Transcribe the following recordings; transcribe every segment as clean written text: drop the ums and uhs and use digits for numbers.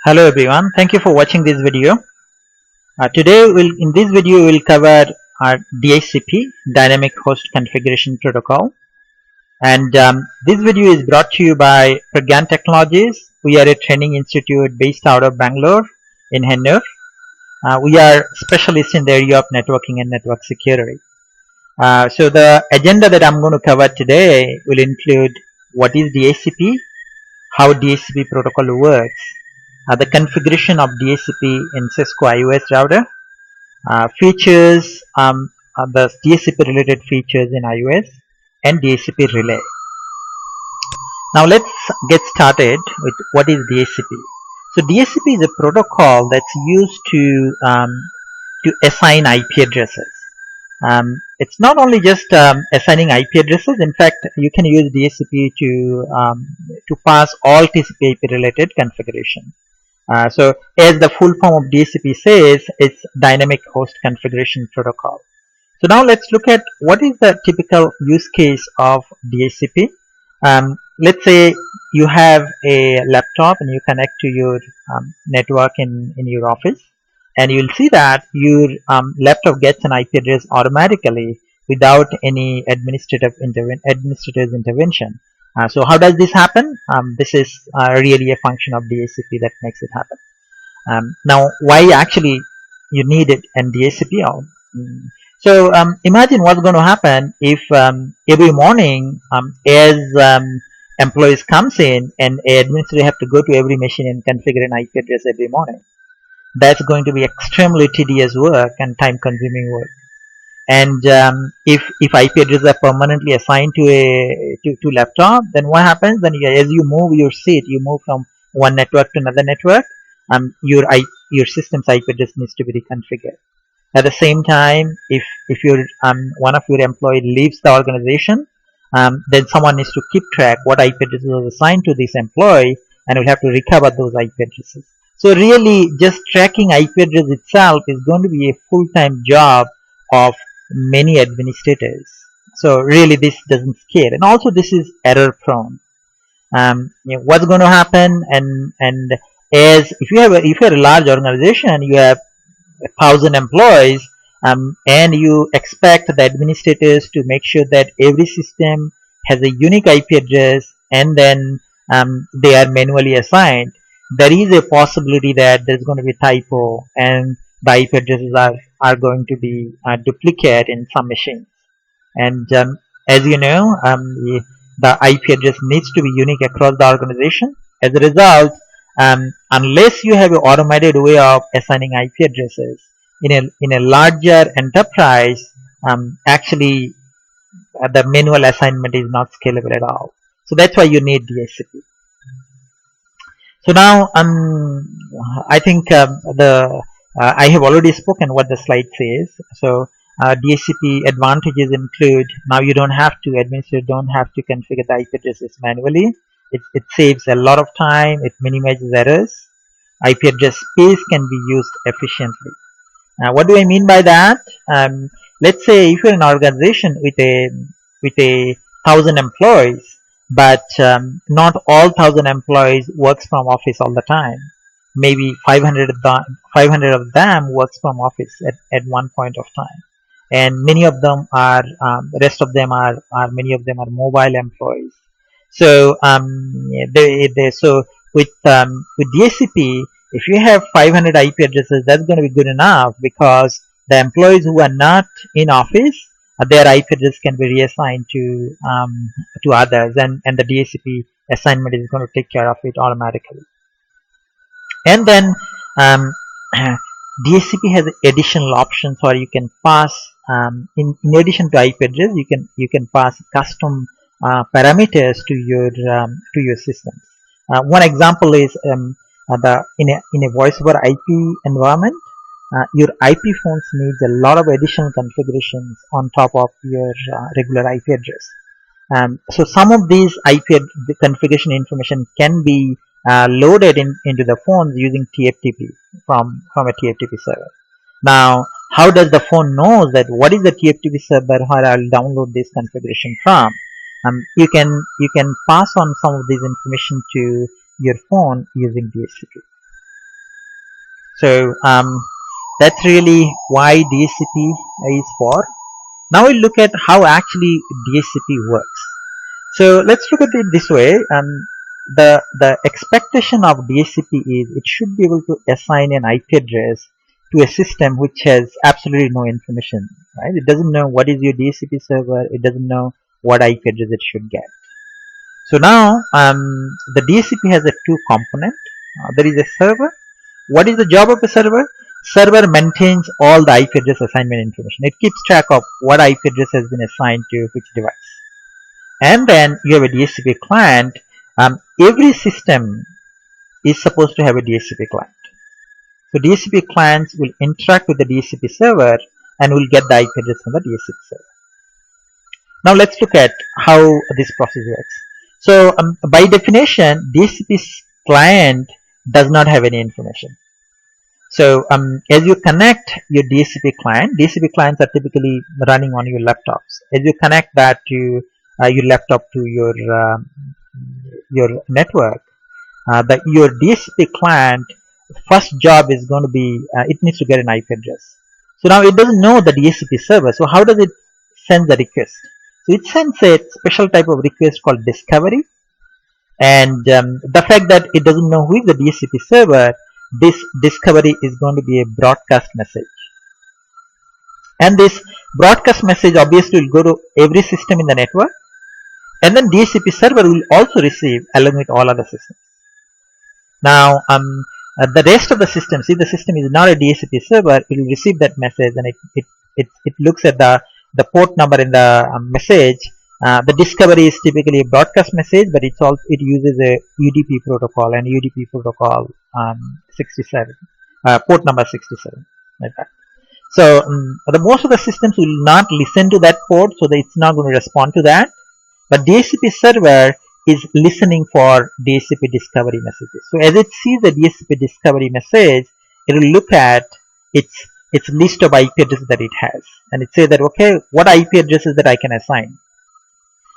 Hello everyone, thank you for watching this video. In this video we'll cover our DHCP, Dynamic Host Configuration Protocol, and this video is brought to you by Pragyan Technologies. We are a training institute based out of Bangalore in Hennur. We are specialists in the area of networking and network security. So the agenda that I'm going to cover today will include what is DHCP, how DHCP protocol works, the configuration of DHCP in Cisco IOS router, features, the DHCP related features in iOS, and DHCP relay. Now let's get started with what is DHCP. So DHCP is a protocol that's used to assign IP addresses. It's not only just assigning IP addresses. In fact, you can use DHCP to pass all TCP IP related configuration. So as the full form of DHCP says, it's Dynamic Host Configuration Protocol. So now let's look at what is the typical use case of DHCP. Let's say you have a laptop and you connect to your network in your office, and you'll see that your laptop gets an IP address automatically without any administrator's intervention. So how does this happen? This is really a function of DHCP that makes it happen. Now, why actually you need it in DHCP? So imagine what's going to happen if every morning as employees comes in and an administrator have to go to every machine and configure an IP address every morning. That's going to be extremely tedious work and time-consuming work. And if IP addresses are permanently assigned to laptop, then what happens? Then as you move your seat, you move from one network to another network. Your system's IP address needs to be reconfigured. At the same time, if one of your employees leaves the organization, then someone needs to keep track what IP addresses was assigned to this employee, and will have to recover those IP addresses. So really, just tracking IP address itself is going to be a full-time job of many administrators. So really this doesn't scale, and also this is error prone. What's going to happen, and as if you're a large organization, you have 1,000 employees, and you expect the administrators to make sure that every system has a unique IP address, and then they are manually assigned. There is a possibility that there's going to be a typo, and the IP addresses are going to be duplicate in some machines. And as you know, the IP address needs to be unique across the organization. As a result, unless you have an automated way of assigning IP addresses in a larger enterprise, actually the manual assignment is not scalable at all. So that's why you need DHCP. So now I think I have already spoken what the slide says. So DHCP advantages include, now you don't have to, administrators don't have to configure the IP addresses manually. It saves a lot of time. It minimizes errors. IP address space can be used efficiently. What do I mean by that? Let's say if you're an organization with a 1,000 employees, but not all 1,000 employees works from office all the time. Maybe 500 of them works from office at one point of time, and many of them are many of them are mobile employees. So so with DHCP, if you have 500 IP addresses, that's going to be good enough, because the employees who are not in office, their IP address can be reassigned to others, and the DHCP assignment is going to take care of it automatically. And then DHCP has additional options where you can pass, in addition to IP address, you can pass custom parameters to your systems. One example is in a voice over IP environment, your IP phones needs a lot of additional configurations on top of your regular IP address. So some of these the configuration information can be loaded into the phone using TFTP from a TFTP server. Now, how does the phone know that what is the TFTP server where I'll download this configuration from? You can pass on some of this information to your phone using DHCP. So that's really why DHCP is for. Now we'll look at how actually DHCP works. So let's look at it this way. The expectation of DHCP is it should be able to assign an IP address to a system which has absolutely no information. Right? It doesn't know what is your DHCP server. It doesn't know what IP address it should get. So now the DHCP has a two component. There is a server. What is the job of a server? Server maintains all the IP address assignment information. It keeps track of what IP address has been assigned to which device. And then you have a DHCP client. Every system is supposed to have a DHCP client. So DHCP clients will interact with the DHCP server and will get the IP address from the DHCP server. Now let's look at how this process works. So by definition, DHCP client does not have any information. So as you connect your DHCP clients are typically running on your laptops. As you connect that to your laptop to your network, your DHCP client first job is going to be it needs to get an IP address. So now it doesn't know the DHCP server. So how does it send the request? So it sends a special type of request called discovery, and the fact that it doesn't know who is the DHCP server, this discovery is going to be a broadcast message. And this broadcast message obviously will go to every system in the network, and then DHCP server will also receive along with all other systems. Now the rest of the systems, if the system is not a DHCP server, it will receive that message, and it looks at the port number in the message. The discovery is typically a broadcast message, but it uses a UDP protocol, and UDP protocol 67, port number 67, like that. So most of the systems will not listen to that port, so that it's not going to respond to that. But DHCP server is listening for DHCP discovery messages. So as it sees the DHCP discovery message, it will look at its list of IP addresses that it has, and it says that, okay, what IP addresses that I can assign,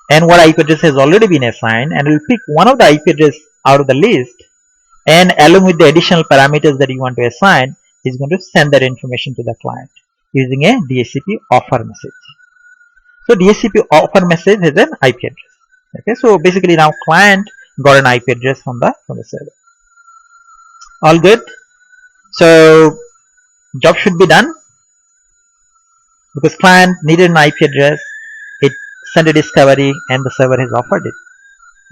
and what IP address has already been assigned, and it will pick one of the IP address out of the list, and along with the additional parameters that you want to assign, is going to send that information to the client using a DHCP offer message. So DHCP offer message has an IP address. Okay, so basically now client got an IP address from the server. All good. So job should be done because client needed an IP address. It sent a discovery and the server has offered it.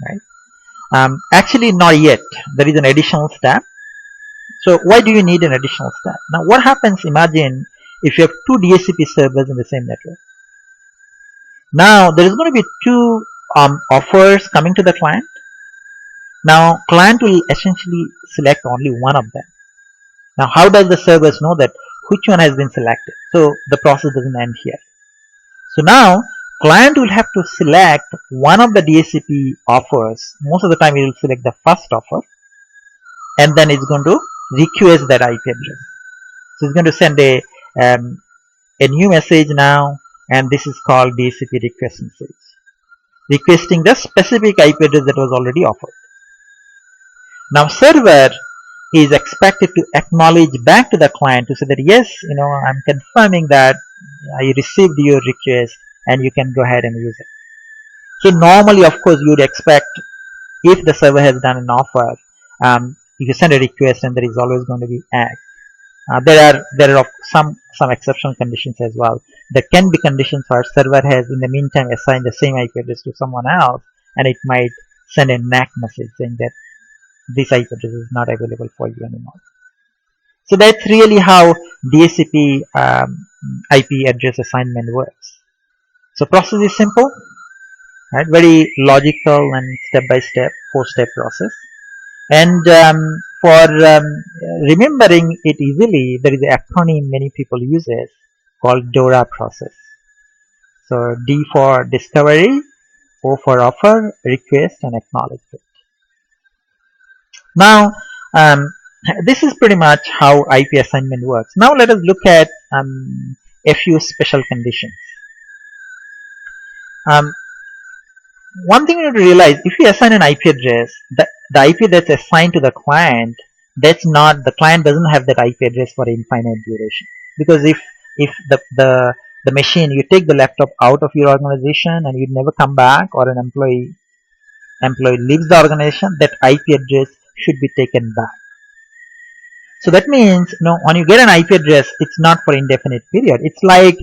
Right? Actually, not yet. There is an additional step. So why do you need an additional step? Now, what happens? Imagine if you have two DHCP servers in the same network. Now there is going to be two offers coming to the client. Now client will essentially select only one of them. Now how does the servers know that which one has been selected? So the process doesn't end here. So now client will have to select one of the DHCP offers. Most of the time it will select the first offer, and then it's going to request that IP address. So it's going to send a new message now, and this is called DHCP request message, requesting the specific IP address that was already offered. Now server is expected to acknowledge back to the client to say that yes, I'm confirming that I received your request and you can go ahead and use it. So normally, of course, you would expect if the server has done an offer, you send a request and there is always going to be ACK. There are some exceptional conditions as well. There can be conditions where server has in the meantime assigned the same IP address to someone else, and it might send a NAK message saying that this IP address is not available for you anymore. So that's really how DHCP IP address assignment works. So process is simple, right? Very logical and step-by-step, 4-step process. And for remembering it easily, there is an acronym many people use called DORA process. So D for discovery, O for offer, request, and acknowledgement. Now, this is pretty much how IP assignment works. Now let us look at a few special conditions. One thing you need to realize, if you assign an IP address, the IP that's assigned to the client that's not, the client doesn't have that IP address for infinite duration. Because if the machine, you take the laptop out of your organization and you never come back, or an employee leaves the organization, that IP address should be taken back. So that means, when you get an IP address, it's not for indefinite period. It's like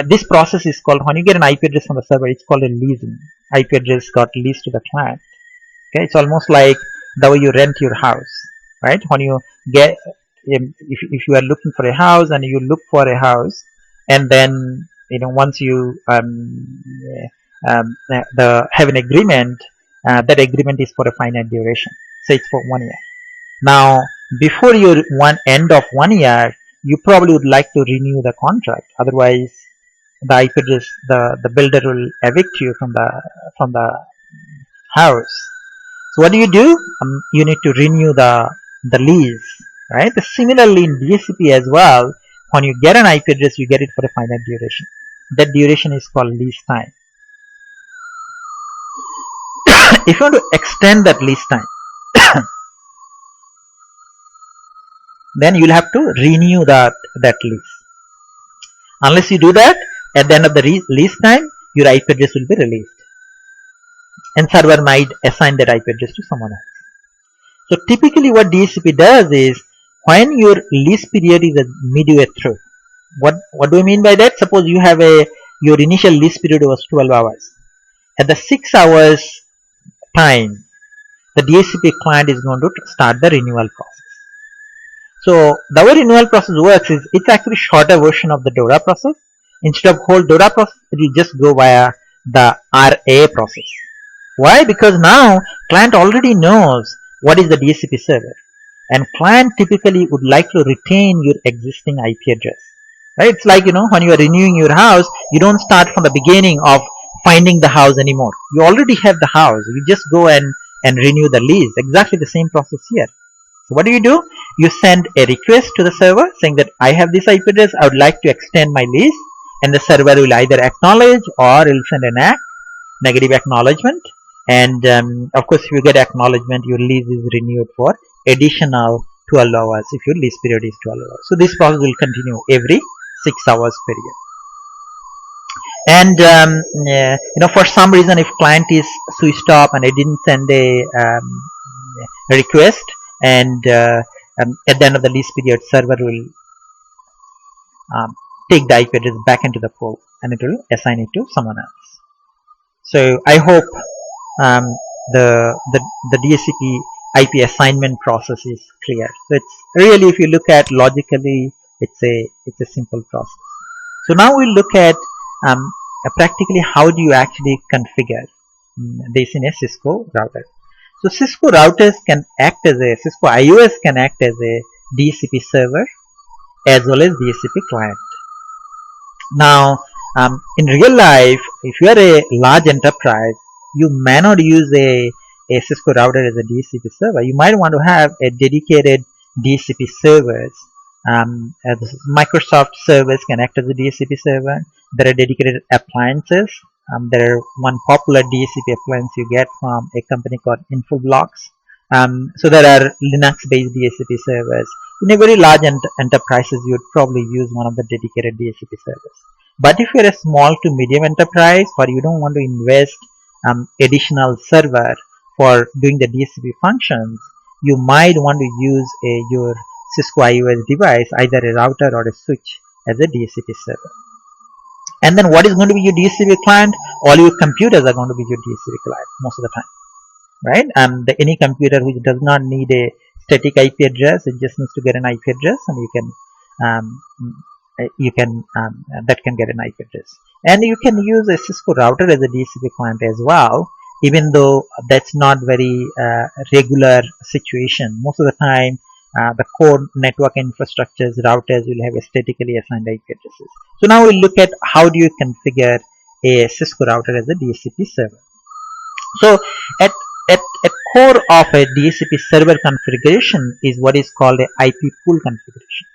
this process is called, when you get an IP address from the server, it's called a leasing. IP address got leased to the client. Okay, it's almost like the way you rent your house, right? When you get, if you are looking for a house and you look for a house, and then once you have an agreement, that agreement is for a finite duration. So it's for 1 year. Now, before your end of 1 year, you probably would like to renew the contract. Otherwise, the IP address, the builder will evict you from the house. So what do? You need to renew the lease, right? Similarly, in DHCP as well, when you get an IP address, you get it for a finite duration. That duration is called lease time. If you want to extend that lease time, then you'll have to renew that lease. Unless you do that, at the end of the lease time, your IP address will be released, and server might assign that IP address to someone else. So typically what DHCP does is, when your lease period is midway through, what do I mean by that? Suppose you have your initial lease period was 12 hours. At the 6 hours time, the DHCP client is going to start the renewal process. So the way renewal process works is, it's actually shorter version of the DORA process. Instead of whole DORA process, it will just go via the RA process. Why? Because now client already knows what is the DHCP server, and client typically would like to retain your existing IP address. Right? It's like, when you are renewing your house, you don't start from the beginning of finding the house anymore. You already have the house. You just go and renew the lease. Exactly the same process here. So what do? You send a request to the server saying that I have this IP address, I would like to extend my lease, and the server will either acknowledge or it will send an ACK, negative acknowledgement. And of course, if you get acknowledgement, your lease is renewed for additional 12 hours if your lease period is 12 hours. So this process will continue every 6 hours period. And for some reason, if client is switched off and it didn't send a request, and at the end of the lease period, server will take the IP address back into the pool, and it will assign it to someone else. So I hope the DHCP IP assignment process is clear. So it's really, if you look at logically, it's a simple process. So now we'll look at practically how do you actually configure this in a Cisco router. So Cisco routers can act as Cisco IOS can act as a DHCP server as well as DHCP client. Now, in real life, if you are a large enterprise, you may not use a Cisco router as a DHCP server. You might want to have a dedicated DHCP servers. Microsoft servers can act as a DHCP server. There are dedicated appliances. There are one popular DHCP appliance you get from a company called Infoblox. So there are Linux-based DHCP servers. In a very large enterprises, you would probably use one of the dedicated DHCP servers. But if you're a small to medium enterprise, or you don't want to invest additional server for doing the DHCP functions, you might want to use your Cisco IOS device, either a router or a switch, as a DHCP server. And then what is going to be your DHCP client? All your computers are going to be your DHCP client most of the time, right? Any computer which does not need a static IP address, it just needs to get an IP address, and that can get an IP address. And you can use a Cisco router as a DHCP client as well, even though that's not very regular situation. Most of the time, the core network infrastructures, routers will have a statically assigned IP addresses. So now we'll look at how do you configure a Cisco router as a DHCP server. So at core of a DHCP server configuration is what is called a IP pool configuration.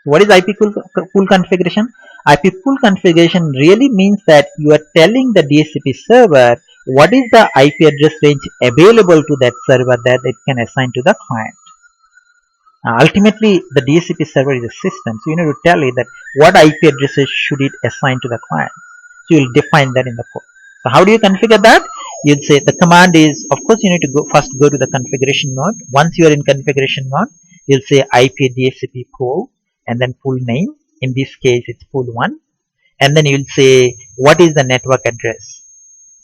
What is IP pool configuration? IP pool configuration really means that you are telling the DHCP server what is the IP address range available to that server that it can assign to the client. Ultimately, the DHCP server is a system, so you need to tell it that what IP addresses should it assign to the client. So you'll define that in the code. So how do you configure that? You'll say the command is, of course, you need to go to the configuration mode. Once you are in configuration mode, you'll say IP DHCP pool and then full name. In this case, it's pool 1. And then you'll say what is the network address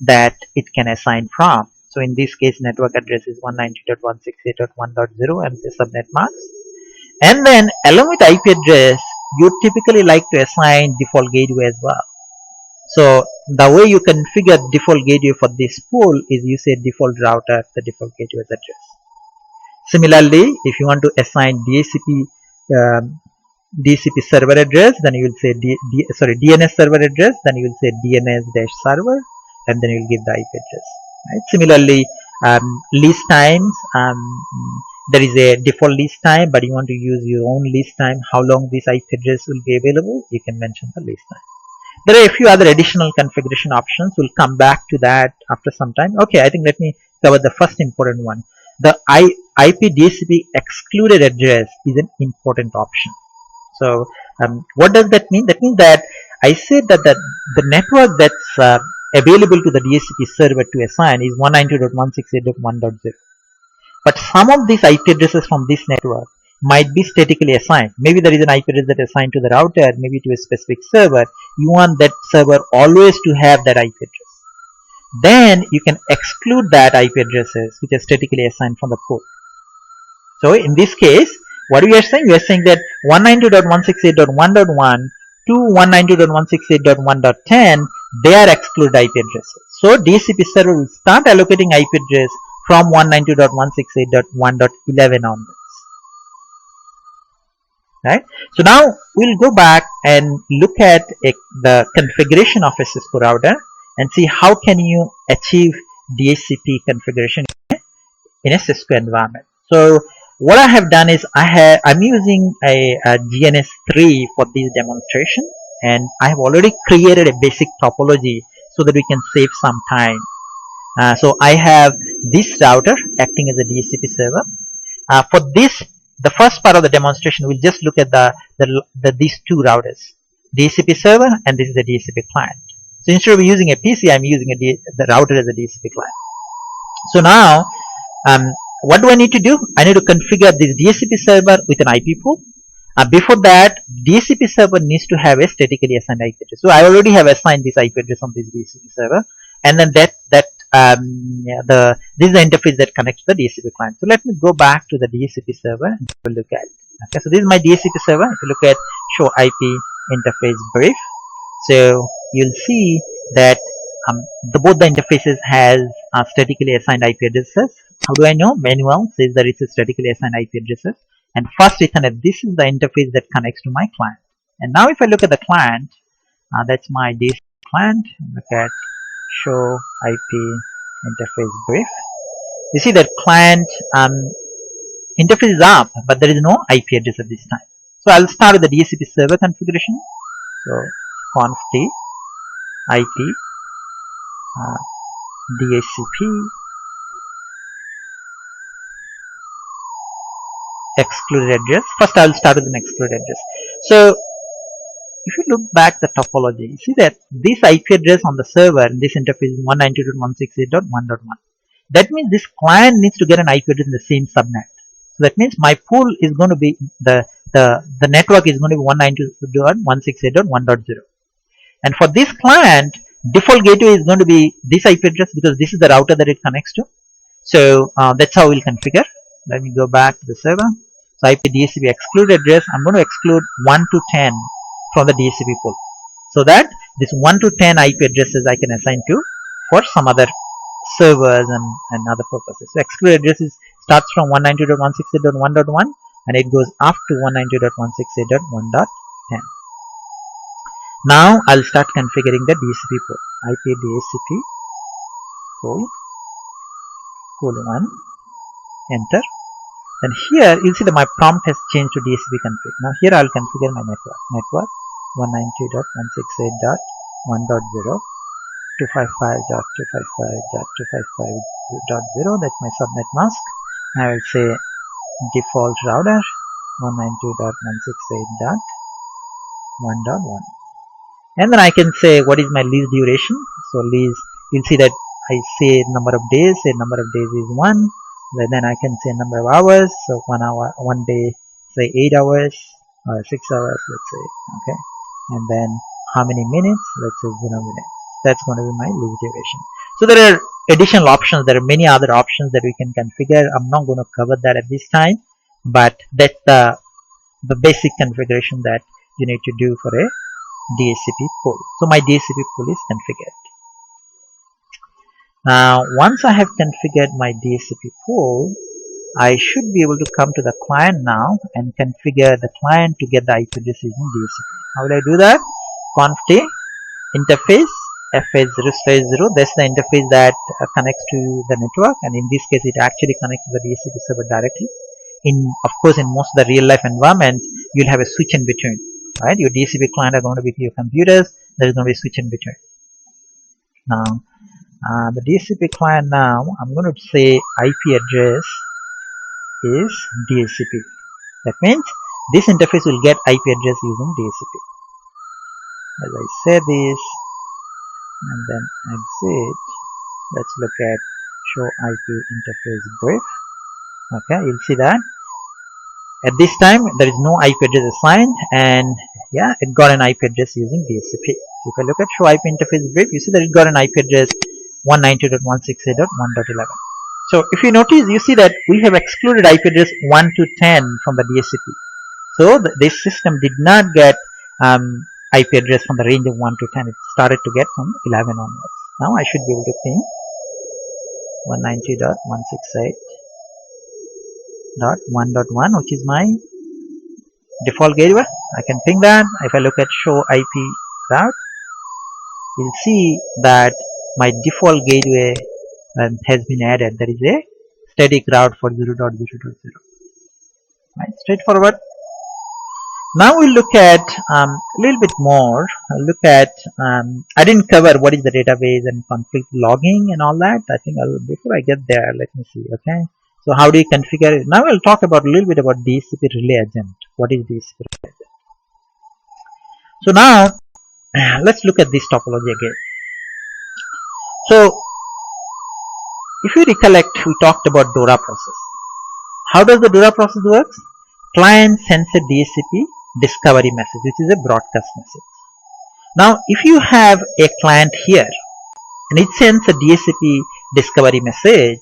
that it can assign from. So in this case, network address is 192.168.1.0 and the subnet mask. And then along with IP address, you typically like to assign default gateway as well. So the way you configure default gateway for this pool is you say default router, the default gateway address. Similarly, if you want to assign DHCP server address, then you will say DNS server address, then you will say DNS-server, and then you'll give the IP address. Right? Similarly, lease times, there is a default lease time, but you want to use your own lease time. How long this IP address will be available? You can mention the lease time. There are a few other additional configuration options. We'll come back to that after some time. Okay, I think let me cover the first important one. The IP DHCP excluded address is an important option. So what does that mean? That means that I said that the network that's available to the DHCP server to assign is 192.168.1.0. But some of these IP addresses from this network might be statically assigned. Maybe there is an IP address that is assigned to the router, maybe to a specific server. You want that server always to have that IP address. Then you can exclude that IP addresses which are statically assigned from the pool. So in this case, what we are saying? We are saying that 192.168.1.1 to 192.168.1.10, they are excluded IP addresses. So DHCP server will start allocating IP address from 192.168.1.11 onwards. Right? So now we'll go back and look at the configuration of a Cisco router and see how can you achieve DHCP configuration in a Cisco environment. So what I have done is I'm using a GNS3 for this demonstration, and I have already created a basic topology so that we can save some time. So I have this router acting as a DHCP server. For this, the first part of the demonstration, we'll just look at these two routers, DHCP server and this is the DHCP client. So instead of using a PC, I'm using the router as a DHCP client. So now, what do I need to do? I need to configure this DHCP server with an IP pool. Before that, DHCP server needs to have a statically assigned IP address. So I already have assigned this IP address on this DHCP server, and then this is the interface that connects to the DHCP client. So let me go back to the DHCP server and look at it. Okay, so this is my DHCP server. If you look at show IP interface brief, so you'll see that both the interfaces has statically assigned IP addresses. How do I know? Manual says that it's a statically assigned IP addresses. And first Ethernet, this is the interface that connects to my client. And now if I look at the client, that's my DHCP client. Look at show IP interface brief. You see that client interface is up, but there is no IP address at this time. So I'll start with the DHCP server configuration. So conf t IP DHCP excluded address. First I will start with an excluded address. So if you look back the topology, you see that this IP address on the server in this interface is 192.168.1.1. That means this client needs to get an IP address in the same subnet. So that means my pool is going to be the network is going to be 192.168.1.0. And for this client, default gateway is going to be this IP address because this is the router that it connects to. So that's how we'll configure. Let me go back to the server. So IP DHCP exclude address, I'm going to exclude 1 to 10 from the DHCP pool. So that this 1 to 10 IP addresses I can assign to for some other servers and other purposes. So exclude addresses starts from 192.168.1.1 and it goes up to 192.168.1.10. Now I'll start configuring the DHCP pool. IP DHCP pool 1, enter. Then here you'll see that my prompt has changed to DHCP config. Now here I'll configure my network 192.168.1.0 255.255.255.0. That's my subnet mask. I will say default router 192.168.1.1, and then I can say what is my lease duration. So lease, you'll see that I say number of days, say number of days is 1, then I can say number of hours, so 1 hour, 1 day, say 8 hours or 6 hours, let's say, okay, and then how many minutes, let's say 0 minutes. That's going to be my lease duration. So there are additional options, there are many other options that we can configure. I'm not going to cover that at this time, but that's the basic configuration that you need to do for a DHCP pool. So my DHCP pool is configured. Now once I have configured my DHCP pool, I should be able to come to the client now and configure the client to get the IP address using DHCP. How will I do that? Conft interface fh0/0, that's the interface that connects to the network, and in this case it actually connects to the DHCP server directly. Of course in most of the real life environment you'll have a switch in between, right? Your DHCP client are going to be your computers, there is going to be a switch in between. Now the DHCP client, now I'm going to say IP address is DHCP. That means this interface will get IP address using DHCP. As I say this and then exit, let's look at show IP interface brief. Okay, you'll see that at this time there is no IP address assigned, and yeah, it got an IP address using DHCP. So if I look at show IP interface brief, you see that it got an IP address 192.168.1.11. So if you notice, you see that we have excluded IP address 1 to 10 from the DHCP. So this system did not get IP address from the range of 1 to 10. It started to get from 11 onwards. Now I should be able to ping 190.168.1.1, which is my default gateway. I can ping that. If I look at show IP route, you'll see that my default gateway has been added. There is a static route for 0.0.0. Right, straightforward. Now we'll look at a little bit more. Look at I didn't cover what is the database and conflict logging and all that. I think before I get there, let me see. Okay, so how do you configure it? Now we'll talk about a little bit about DHCP relay agent. What is DHCP relay agent? So now let's look at this topology again. So if you recollect, we talked about DORA process. How does the DORA process work? Client sends a DHCP discovery message, which is a broadcast message. Now if you have a client here and it sends a DHCP discovery message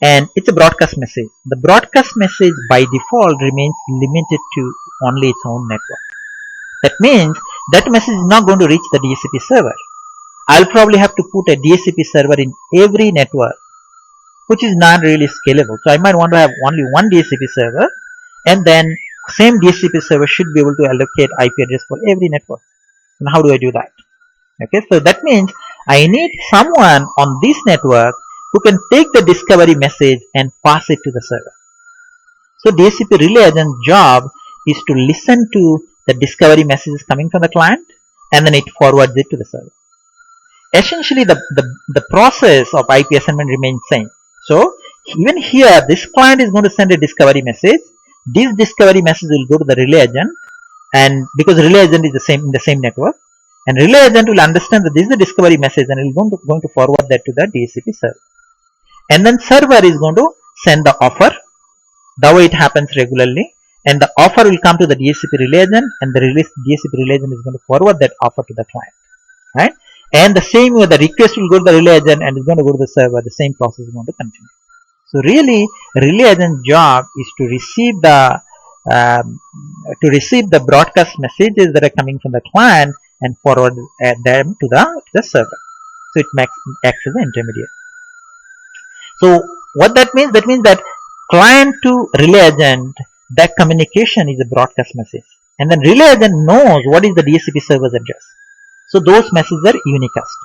and it's a broadcast message, the broadcast message by default remains limited to only its own network. That means that message is not going to reach the DHCP server. I'll probably have to put a DHCP server in every network, which is not really scalable. So I might want to have only one DHCP server, and then same DHCP server should be able to allocate IP address for every network. And how do I do that? Okay, so that means I need someone on this network who can take the discovery message and pass it to the server. So DHCP relay agent job is to listen to the discovery messages coming from the client, and then it forwards it to the server. Essentially the process of IP assignment remains same. So even here this client is going to send a discovery message. This discovery message will go to the relay agent, and because relay agent is in the same network, and relay agent will understand that this is the discovery message and it is going to forward that to the DHCP server. And then server is going to send the offer. That way it happens regularly, and the offer will come to the DHCP relay agent, and the DHCP relay agent is going to forward that offer to the client, right? And the same way the request will go to the relay agent and it's going to go to the server. The same process is going to continue. So really, relay agent job is to receive the broadcast messages that are coming from the client and forward them to the server. So it acts as an intermediate. So what that means? That means that client to relay agent, that communication is a broadcast message, and then relay agent knows what is the DHCP server's address. So those messages are unicast.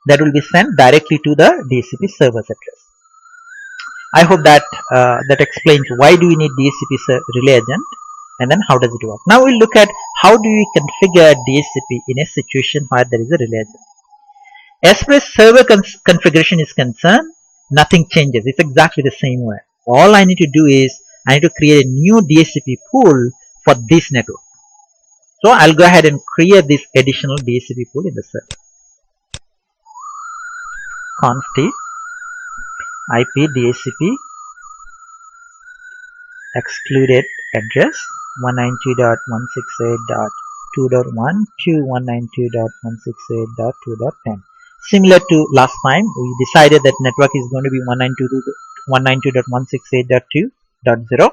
That will be sent directly to the DHCP server's address. I hope that that explains why do we need DHCP relay agent, and then how does it work. Now we'll look at how do we configure DHCP in a situation where there is a relay agent. As far as server configuration is concerned, nothing changes. It's exactly the same way. All I need to do is I need to create a new DHCP pool for this network. So I'll go ahead and create this additional DHCP pool in the server. Conf t IP DHCP excluded address 192.168.2.1 to 192.168.2.10. Similar to last time, we decided that network is going to be 192.168.2.0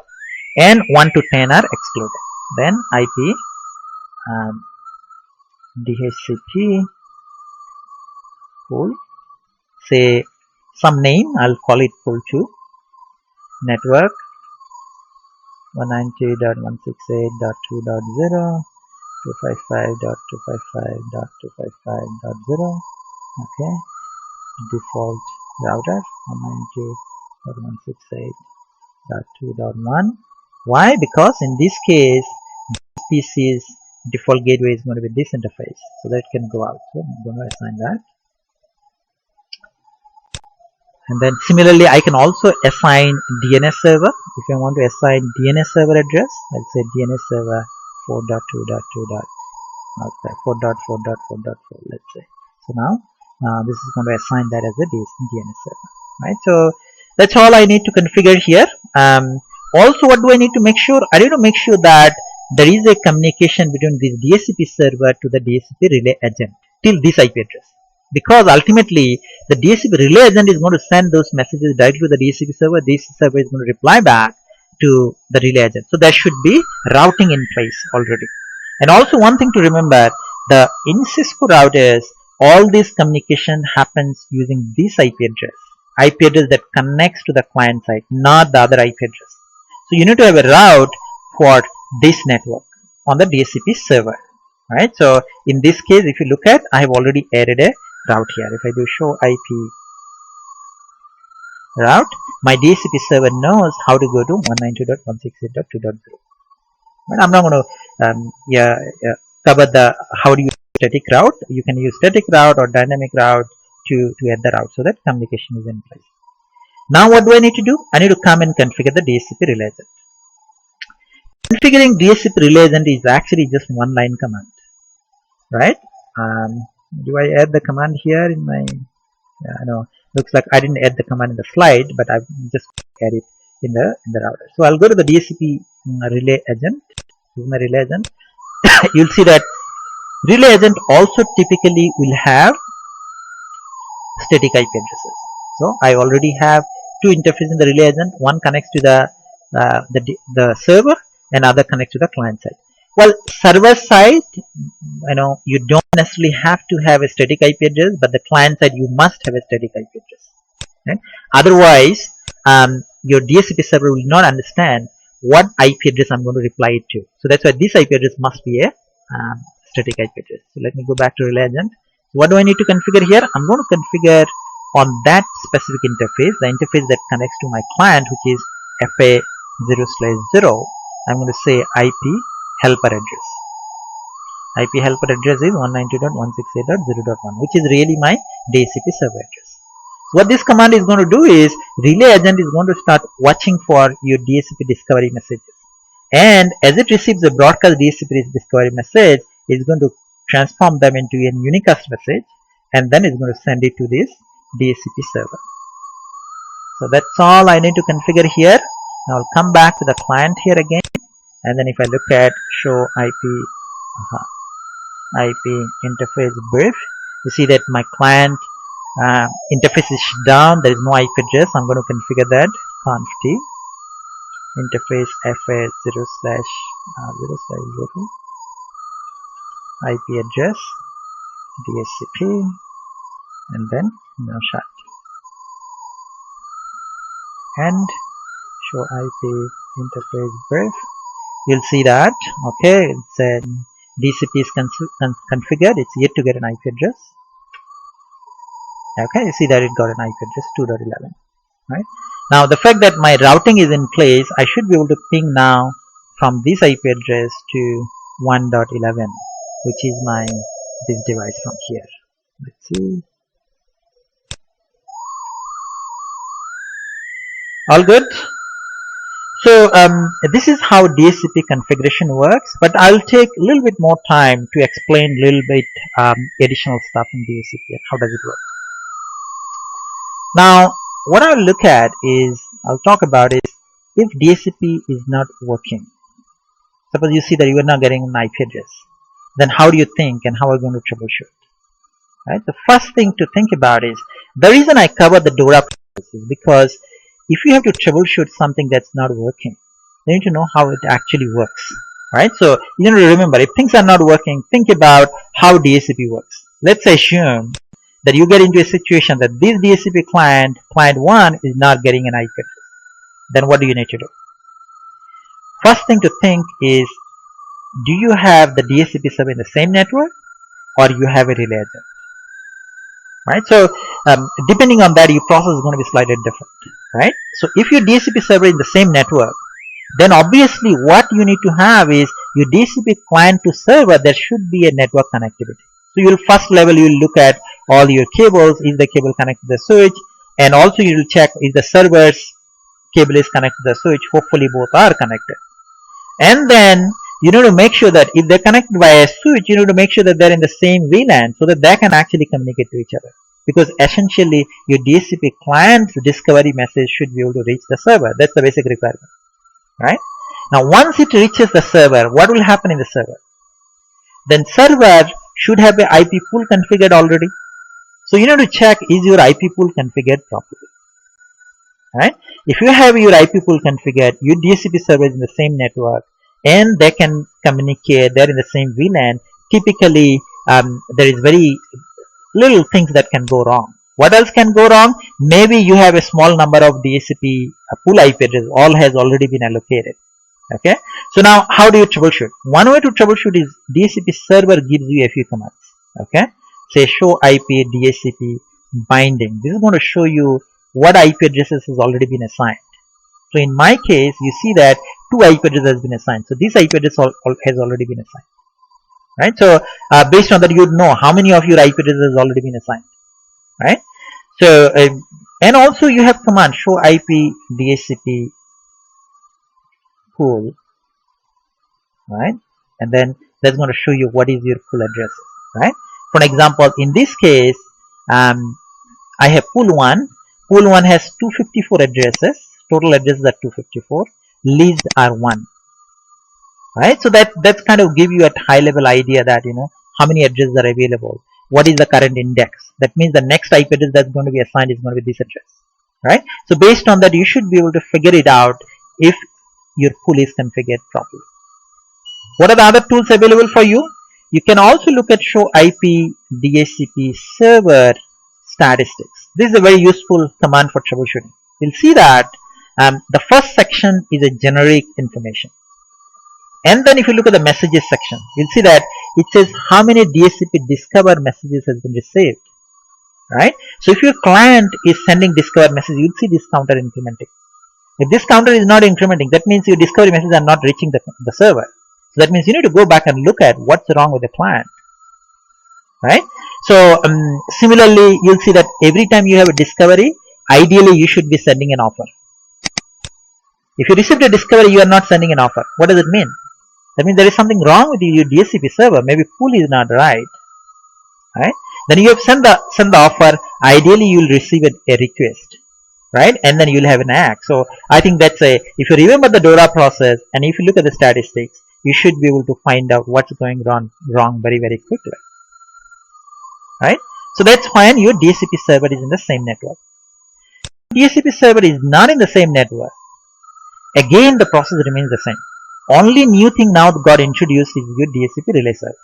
and 1 to 10 are excluded. Then IP DHCP pool, say some name, I'll call it pool 2, network 192.168.2.0, 255.255.255.0. Okay, default router 192.168.2.1. Why? Because in this case PC's default gateway is going to be this interface, so that it can go out. So I'm going to assign that. And then similarly, I can also assign DNS server. If I want to assign DNS server address, let's say DNS server 4.2.2.4.4.4.4, let's say. So now this is going to assign that as a DNS server, right? So that's all I need to configure here. Also, what do I need to make sure? I need to make sure that there is a communication between this DHCP server to the DHCP relay agent till this IP address. Because ultimately the DHCP relay agent is going to send those messages directly to the DHCP server. This server is going to reply back to the relay agent. So there should be routing in place already. And also one thing to remember, in Cisco routers, all this communication happens using this IP address that connects to the client side, not the other IP address. So you need to have a route for this network on the DHCP server, right? So in this case, if you look at, I have already added a route here. If I do show IP route, my DHCP server knows how to go to 192.168.2.0. But I'm not going to cover the how do you static route. You can use static route or dynamic route to add the route, so that communication is in place. Now what do I need to do? I need to come and configure the DHCP relay agent. Configuring DHCP relay agent is actually just one line command, right? Do I add the command here in my, no, looks like I didn't add the command in the slide, but I've just added it in the router. So I'll go to the DHCP relay agent. This is my relay agent. You'll see that relay agent also typically will have static IP addresses. So I already have two interfaces in the relay agent. One connects to the server, and other connects to the client side. Well, server side, you don't necessarily have to have a static IP address, but the client side you must have a static IP address. Right? Otherwise, your DHCP server will not understand what IP address I'm going to reply it to. So that's why this IP address must be a static IP address. So let me go back to relay agent. What do I need to configure here? I'm going to configure on that specific interface, the interface that connects to my client, which is FA0/0. I'm going to say IP helper address. IP helper address is 192.168.0.1, which is really my DHCP server address. So what this command is going to do is, relay agent is going to start watching for your DHCP discovery messages. And as it receives a broadcast DHCP discovery message, it's going to transform them into a unicast message, and then it's going to send it to this DHCP server. So that's all I need to configure here. Now I'll come back to the client here again, and then if I look at show IP interface brief, you see that my client interface is down. There is no IP address. I'm going to configure that. Conf t interface FA0/0 IP address DHCP, and then no shut, and show IP interface brief. You'll see that, okay, it's DHCP is configured. It's yet to get an IP address. Okay, you see that it got an IP address 2.11. Right now, the fact that my routing is in place, I should be able to ping now from this IP address to 1.11, which is this device from here. Let's see. All good. So this is how DHCP configuration works, but I'll take a little bit more time to explain a little bit additional stuff in DHCP and how does it work. Now, what I'll look at is, I'll talk about is if DHCP is not working. Suppose you see that you are not getting an IP address, then how do you think and how are you going to troubleshoot? Right? The first thing to think about is, the reason I cover the DORA process is because if you have to troubleshoot something that's not working, you need to know how it actually works. Right? So you need to remember, if things are not working, think about how DHCP works. Let's assume that you get into a situation that this DHCP client 1 is not getting an IP address. Then what do you need to do? First thing to think is, do you have the DHCP server in the same network or you have a relay agent? Right? So depending on that, your process is going to be slightly different. Right? So if your DHCP server is in the same network, then obviously what you need to have is your DHCP client to server, there should be a network connectivity. So you'll first level, you'll look at all your cables, is the cable connected to the switch, and also you will check if the server's cable is connected to the switch. Hopefully both are connected. And then you need to make sure that if they're connected by a switch, you need to make sure that they're in the same VLAN so that they can actually communicate to each other. Because essentially your DHCP client's discovery message should be able to reach the server. That's the basic requirement. Right? Now once it reaches the server, what will happen in the server? Then server should have an IP pool configured already. So you need to check, is your IP pool configured properly? Right? If you have your IP pool configured, your DHCP server is in the same network and they can communicate, they're in the same VLAN, typically there is very little things that can go wrong. What else can go wrong? Maybe you have a small number of DHCP pool IP addresses, all has already been allocated. Okay, so now how do you troubleshoot? One way to troubleshoot is DHCP server gives you a few commands. Okay, say show IP DHCP binding. This is going to show you what IP addresses has already been assigned. So in my case, you see that 2 IP addresses has been assigned. So this IP address has already been assigned. Right? So based on that, you would know how many of your IP addresses has already been assigned. Right? So and also you have command show IP DHCP pool. Right? And then that's going to show you what is your pool addresses. Right? For example, in this case, I have pool 1. Pool 1 has 254 addresses. Total addresses are 254. Leased are 1. Right? So that's kind of give you a high level idea that how many addresses are available. What is the current index? That means the next IP address that's going to be assigned is going to be this address. Right? So based on that, you should be able to figure it out if your pool is configured properly. What are the other tools available for you? You can also look at show IP DHCP server statistics. This is a very useful command for troubleshooting. You'll see that the first section is a generic information. And then if you look at the messages section, you'll see that it says how many DHCP discover messages has been received. Right? So if your client is sending discover messages, you'll see this counter incrementing. If this counter is not incrementing, that means your discovery messages are not reaching the server. So that means you need to go back and look at what's wrong with the client. Right? So similarly, you'll see that every time you have a discovery, ideally you should be sending an offer. If you received a discovery, you are not sending an offer. What does it mean? That means there is something wrong with your DHCP server. Maybe pool is not right. Right? Then you have send the offer. Ideally, you will receive a request. Right? And then you will have an act. So I think that's if you remember the DORA process and if you look at the statistics, you should be able to find out what's going wrong very, very quickly. Right? So that's when your DHCP server is in the same network. DHCP server is not in the same network. Again, the process remains the same. Only new thing now got introduced is your DHCP relay server.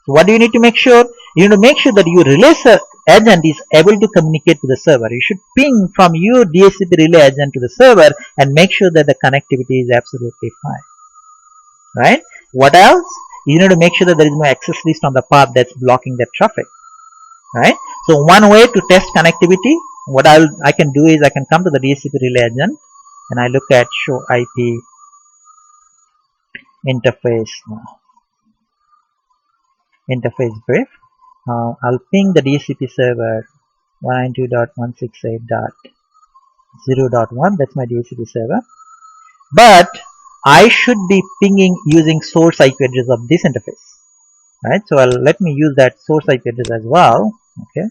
So what do you need to make sure? You need to make sure that your relay agent is able to communicate to the server. You should ping from your DHCP relay agent to the server and make sure that the connectivity is absolutely fine. Right? What else? You need to make sure that there is no access list on the path that's blocking the traffic. Right? So one way to test connectivity, what I can do is I can come to the DHCP relay agent and I look at show IP interface brief. I'll ping the DHCP server 192.168.0.1. That's my DHCP server. but I should be pinging using source IP address of this interface, right? So let me use that source IP address as well. Okay,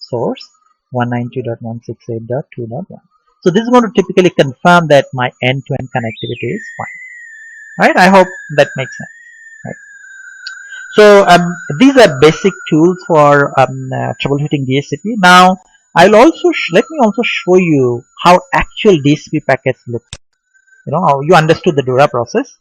source 192.168.2.1. So this is going to typically confirm that my end-to-end connectivity is fine, right? I hope that makes sense, right? So these are basic tools for troubleshooting DHCP. Now I'll also let me also show you how actual DHCP packets look. You know, how you understood the DORA process,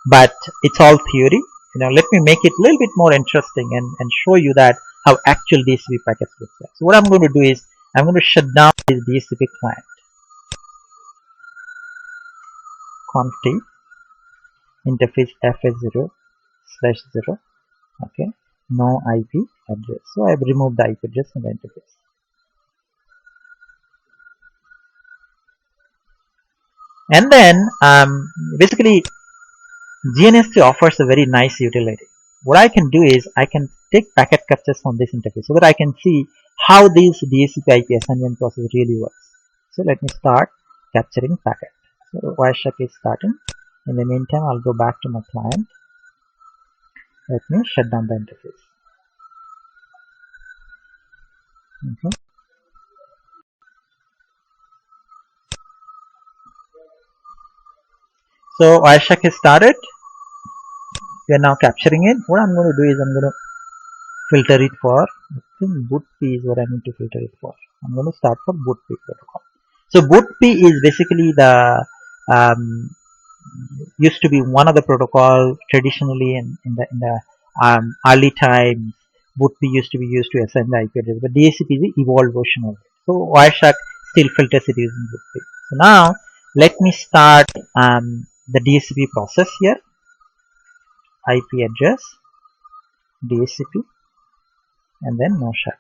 but it's all theory. You know, let me make it a little bit more interesting and show you that how actual DHCP packets look like. So what I'm going to do is I'm going to shut down this DHCP client. Conft interface fs0/0. Okay, no IP address. So I've removed the IP address from the interface. And then basically GNS3 offers a very nice utility. What I can do is I can take packet captures from this interface so that I can see how this DHCP IP assignment process really works. So let me start capturing packet. So Wireshark is starting. In the meantime, I'll go back to my client. Let me shut down the interface. Okay. So Wireshark is started. We are now capturing it. What I'm going to do is I'm going to filter it for, I think boot P is what I need to filter it for. I'm going to start for boot P protocol. So boot P is basically the used to be one of the protocol traditionally in the early times. Boot P used to be used to assign the IP address, but DHCP is the evolved version of it. So Wireshark still filters it using boot P. So now let me start the DHCP process here. IP address, DHCP, and then no shut.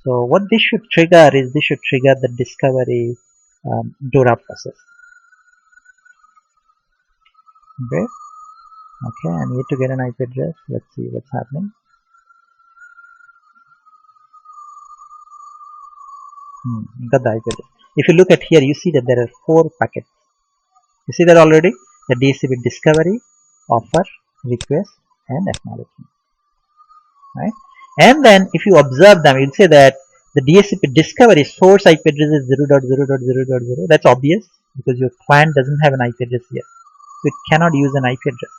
So what this should trigger is this should trigger the discovery DORA process. Okay. Okay, I need to get an IP address. Let's see what's happening. Got the IP address. If you look at here, you see that there are 4 packets. You see that already? The DHCP discovery, offer, request, and acknowledgement. Right? And then if you observe them, you'll say that the DHCP discovery source IP address is 0.0.0.0. That's obvious because your client doesn't have an IP address yet. So it cannot use an IP address.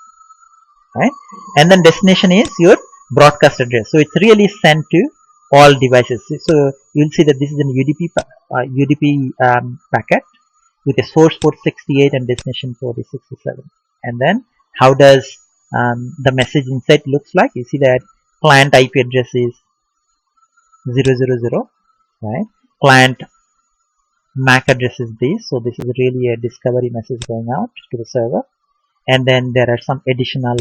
Right? And then destination is your broadcast address. So it's really sent to all devices. So you'll see that this is an UDP packet with a source port 68 and destination port is 67. And then how does the message inside looks like? You see that client IP address is 000, right? Client MAC address is this. So this is really a discovery message going out to the server. And then there are some additional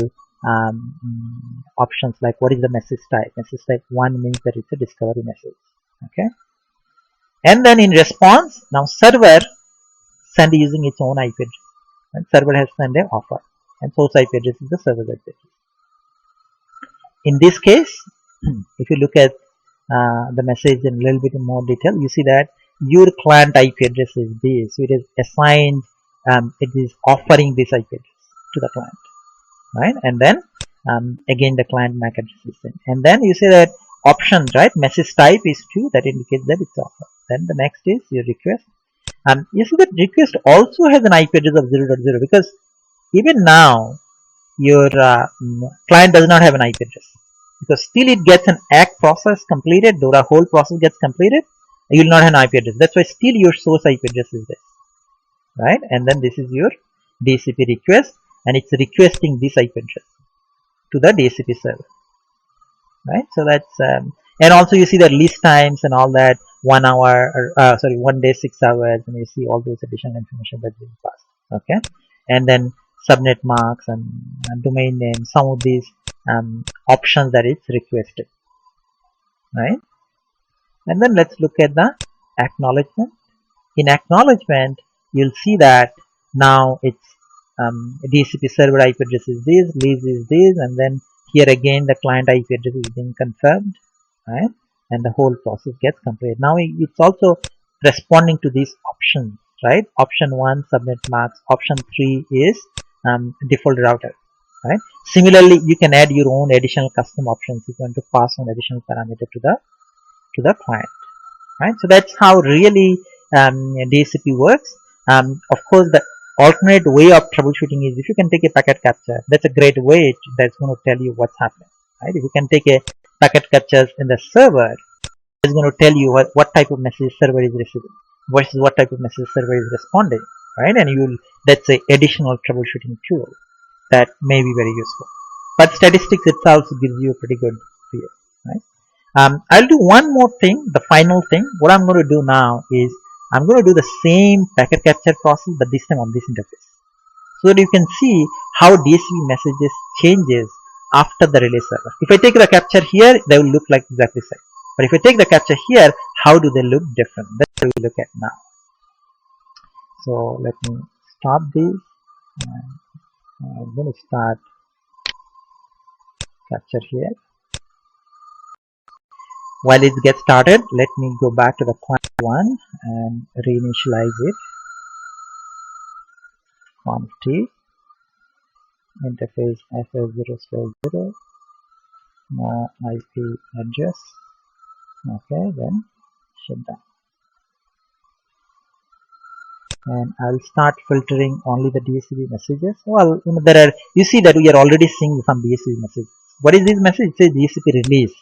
options like what is the message type. Message type 1 means that it's a discovery message. Okay. And then in response, now server send using its own IP address. And server has sent an offer. And source IP address is the server's IP address. In this case, if you look at the message in a little bit more detail, you see that your client IP address is this. So it is assigned, it is offering this IP address to the client, right? And then again the client MAC address is sent. And then you say that options, right? Message type is true, that indicates that it's offer. Then the next is your request. You see that request also has an IP address of 0.0 because even now your client does not have an IP address because still it gets an ACK process completed, DORA whole process gets completed, you will not have an IP address. That's why still your source IP address is this, right? And then this is your DHCP request and it's requesting this IP address to the DHCP server, right? So that's and also you see the lease times and all that, 1 hour, 1 day, 6 hours, and you see all those additional information that's being passed. Okay, and then subnet marks and domain name, some of these options that it's requested, right? And then let's look at the acknowledgement. In acknowledgement, you'll see that now it's DHCP server IP address is this, lease is this, and then here again the client IP address is being confirmed, right? And the whole process gets completed. Now it's also responding to these options, right? Option 1 subnet mask, option 3 is default router, right? Similarly, you can add your own additional custom options if you want to pass on additional parameter to the client, right? So that's how really DHCP works. Of course, the alternate way of troubleshooting is if you can take a packet capture. That's a great way that's going to tell you what's happening, right? If you can take a packet captures in the server, it's going to tell you what type of message server is receiving versus what type of message server is responding, right? And that's a additional troubleshooting tool that may be very useful. But statistics itself gives you a pretty good feel, right? I'll do one more thing, the final thing. What I'm going to do now is I'm going to do the same packet capture process, but this time on this interface, so that you can see how DHCP messages changes after the relay server. If I take the capture here, they will look like exactly the same. But if I take the capture here, how do they look different? That's what we look at now. So let me stop this. I'm going to start capture here. While it gets started, let me go back to the client 1 and reinitialize it. Conf T interface FS070 IP address. Okay, then shut down. And I'll start filtering only the DHCP messages. Well, you see that we are already seeing some DHCP messages. What is this message? It says DHCP release.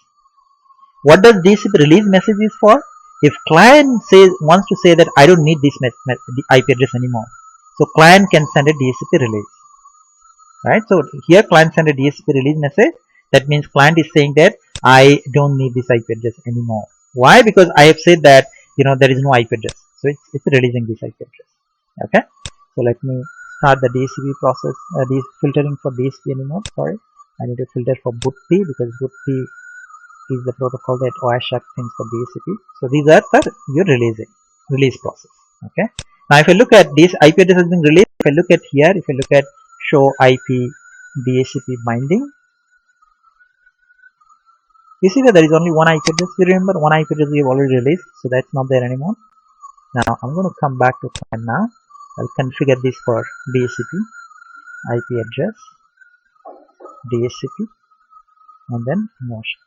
What does DHCP release message is for? If client wants to say that I don't need this IP address anymore, so client can send a DHCP release, right? So here client send a DHCP release message. That means client is saying that I don't need this IP address anymore. Why? Because I have said that there is no IP address, so it's releasing this IP address. Okay. So let me start the DHCP process. This filtering for DHCP anymore. Sorry, I need to filter for boot P because boot P is the protocol that OSHAC things for DHCP. So these are for your release process. Okay. Now if I look at this IP address has been released, if I look at here, if I look at show IP DHCP binding, you see that there is only one IP address. We remember one IP address we have already released, so that's not there anymore. Now I'm going to come back to client now. I'll configure this for DHCP IP address DHCP and then motion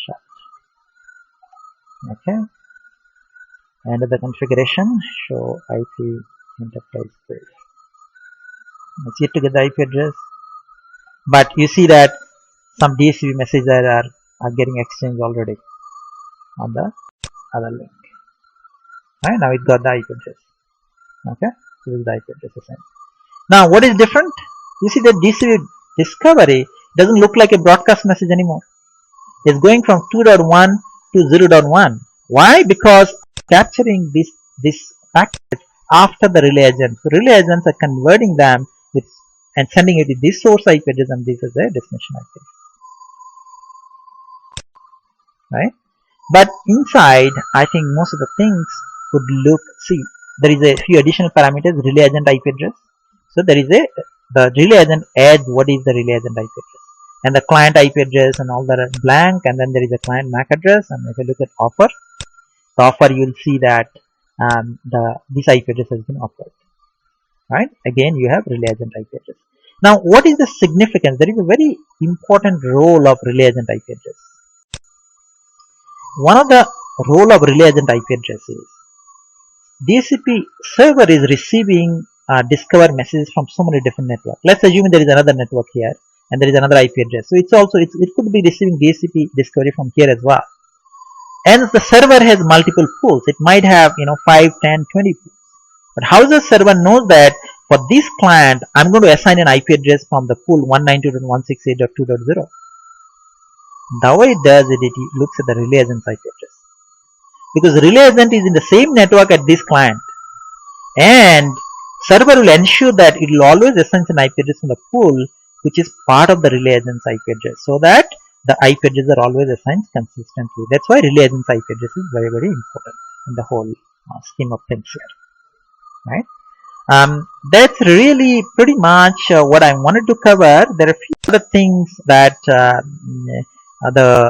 shut. Okay. And the configuration show IP enterprise brief. It's yet to get the IP address, but you see that some DHCP messages are getting exchanged already on the other link. Right, now it got the IP address. Okay, this is the IP address assigned. Now what is different? You see that DHCP discovery doesn't look like a broadcast message anymore. It's going from 2.1 to 0.1. Why? Because capturing this packet after the relay agent. So relay agents are converting them and sending it to this source IP address, and this is a destination IP. Right? But inside, I think most of the things would look, see, there is a few additional parameters, relay agent IP address. So there is the relay agent adds what is the relay agent IP address. And the client IP address and all that are blank, and then there is a client MAC address. And if you look at offer, the offer, you will see that this IP address has been offered. Right? Again, you have relay agent IP address. Now, what is the significance? There is a very important role of relay agent IP address. One of the role of relay agent IP address is DHCP server is receiving discover messages from so many different networks. Let's assume there is another network here and there is another IP address. So it could be receiving DHCP discovery from here as well. And the server has multiple pools. It might have 5, 10, 20 pools. But how the server knows that for this client I'm going to assign an IP address from the pool 192.168.2.0? The way it does it, it looks at the relay agent's IP address. Because relay agent is in the same network at this client, and server will ensure that it will always assign an IP address from the pool which is part of the relay agent's IP address, so that the IP addresses are always assigned consistently. That's why relay agent's IP address is very, very important in the whole scheme of things here. Right? That's really pretty much what I wanted to cover. There are a few other things that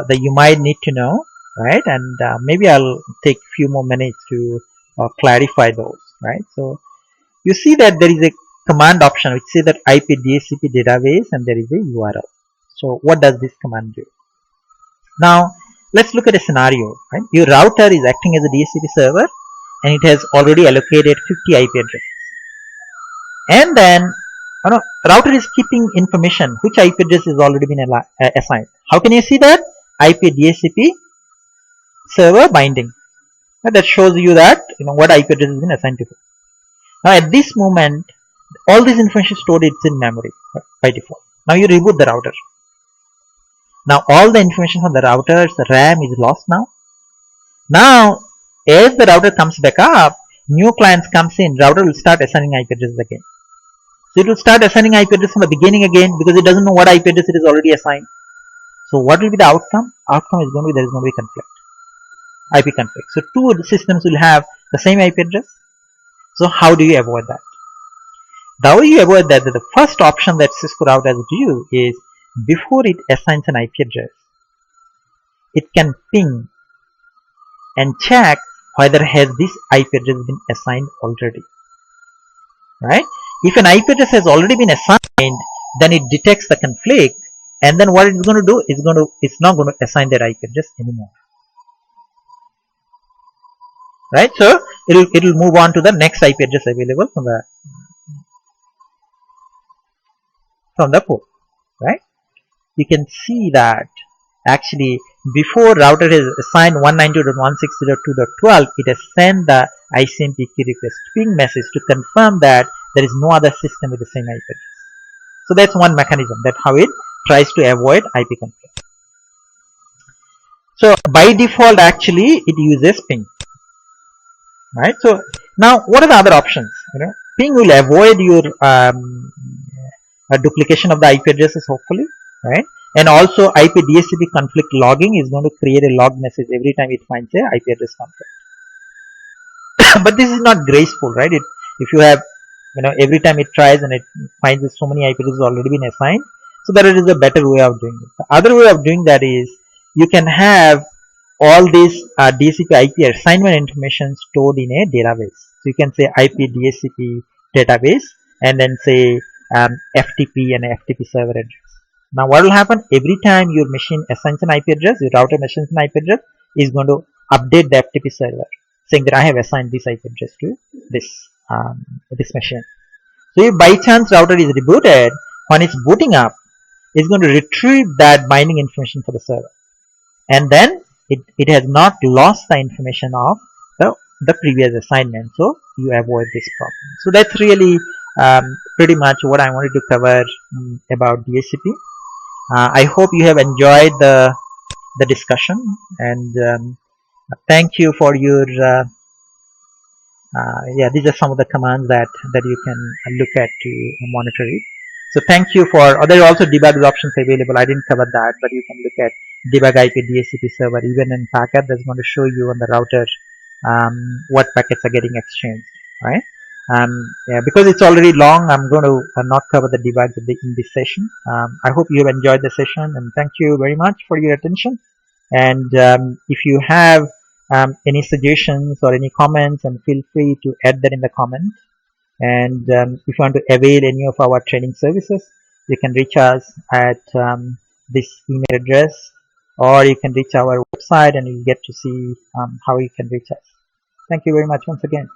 you might need to know, right? And maybe I'll take a few more minutes to clarify those. right? So you see that there is a command option which says that IP DHCP database, and there is a URL. So what does this command do? Now let's look at a scenario, right? Your router is acting as a DHCP server, and it has already allocated 50 IP addresses. And then router is keeping information which IP address has already been assigned. How can you see that? IP DHCP server binding. That shows you that what IP address has been assigned to. Now at this moment, all this information stored it's in memory by default. Now you reboot the router. Now all the information from the router's RAM is lost now. Now as the router comes back up, new clients comes in, router will start assigning IP addresses again. So it will start assigning IP address from the beginning again because it doesn't know what IP address it is already assigned. So what will be the outcome? Outcome is going to be there is going to be conflict. IP conflict. So two systems will have the same IP address. So how do you avoid that? The way you avoid that, the first option that Cisco routers do is before it assigns an IP address, it can ping and check whether has this IP address been assigned already. Right? If an IP address has already been assigned, then it detects the conflict, and then what it's going to do is it's not going to assign that IP address anymore. Right? So it will move on to the next IP address available from the port. Right? You can see that actually before router has assigned 192.168.2.12, it has sent the ICMP key request ping message to confirm that there is no other system with the same IP address. So that's one mechanism, that how it tries to avoid IP conflict. So by default actually it uses ping. Right? So now what are the other options? Ping will avoid your duplication of the IP addresses hopefully, right? And also IP DHCP conflict logging is going to create a log message every time it finds a IP address conflict. But this is not graceful, right? If you have every time it tries and it finds that so many IP addresses already been assigned, so that is a better way of doing it. The other way of doing that is you can have all this DHCP IP assignment information stored in a database. So you can say IP DHCP database and then say FTP and FTP server address. Now what will happen? Every time your machine assigns an IP address, your router assigns an IP address, is going to update the FTP server saying that I have assigned this IP address to this machine. So if by chance router is rebooted, when it's booting up, it's going to retrieve that binding information for the server, and then it has not lost the information of the previous assignment, so you avoid this problem. So that's really pretty much what I wanted to cover about DHCP. I hope you have enjoyed the discussion, and thank you for your these are some of the commands that you can look at to monitor it. So thank you for, there are also debug options available. I didn't cover that, but you can look at debug IP DHCP server even in packet. That's going to show you on the router what packets are getting exchanged, right? Because it's already long, I'm going to not cover the debug in this session. I hope you have enjoyed the session, and thank you very much for your attention. And if you have any suggestions or any comments, and feel free to add that in the comment. And if you want to avail any of our training services, you can reach us at this email address, or you can reach our website and you'll get to see how you can reach us. Thank you very much once again.